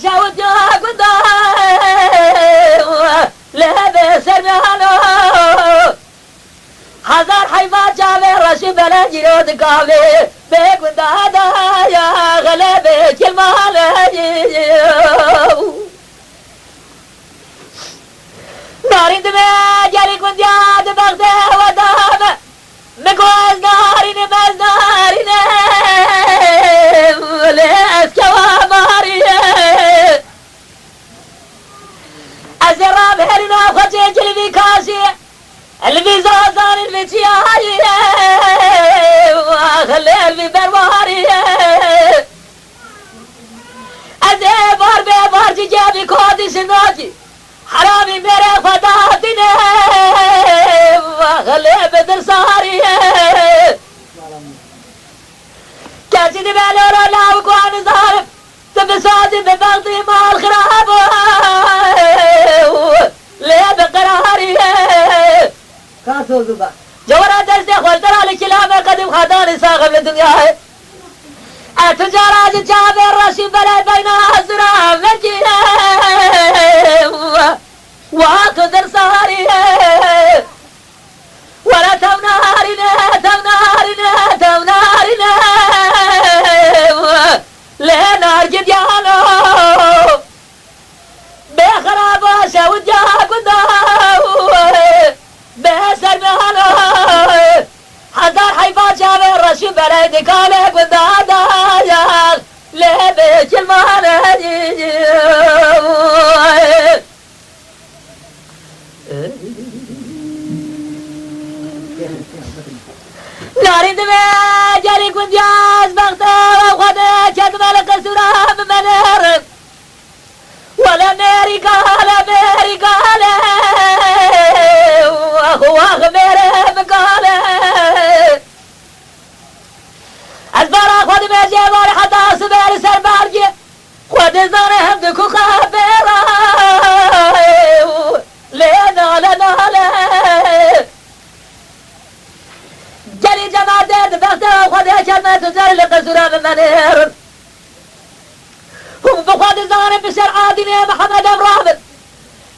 شاوت يا قدام لهذا سرمانو هزار حيفا جابي رشي بلا جيرود قابي بيقون دادا يا غلبي كلماني نارين دمي جاري كون دياد بغده ودام مقوز نارين مز نارين ليس كوا مارين أزرام هرنا خجي جلبي كاسي اللي زازان اللي تياي وخلي اللي برواري أزي بار بار جيبي كودي سنوتي حرامي میرے خدا دینے وخلے بدر ساری کیسی دی بیلے رو لاو کوان ظالم تب سازی ببغتی مال خراب لے بقراری کاسو زبا جورا دستے خوشتر علی کلام قدیم خدان ساقب لدنیا ہے اتجارات جابر رشی بلد بین حضرام مجینے وقدر صارينا ولا تونارنا تونارنا تونارنا لنا جديانو بخراب شوجا قداو بسرمانو حضر حيفا جابر رشي بلد كاله قدادا يا لبيك الماني نارين دمي جاري كون جاز بغدا وخدا كد ملك السرام منر ولا ميري قال واخ ميري مقال البراق خد ميجي موري حتى سبير سربارجي خد زاني همدكو خابيرا لنا جري جماعة بغدا وخذ كلمة تزال لقصورة من منير هم بخذ زاني بسر عادني محمد أمرابط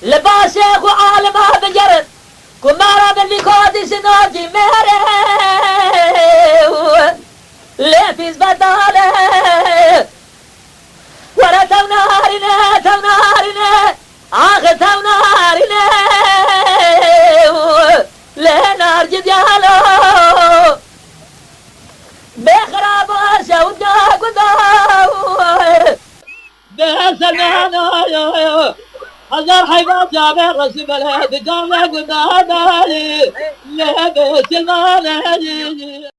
لباس شيخ وعالم هذا جرد كمارا من لكودي سنوجي ميري لفيز بدالي ولا تونارنا آخ تونارنا لنار جديالو بخراب شودا قداو بسلمانو هزار حيوان جابر رسم الهدي قام قدادالي لبس الماني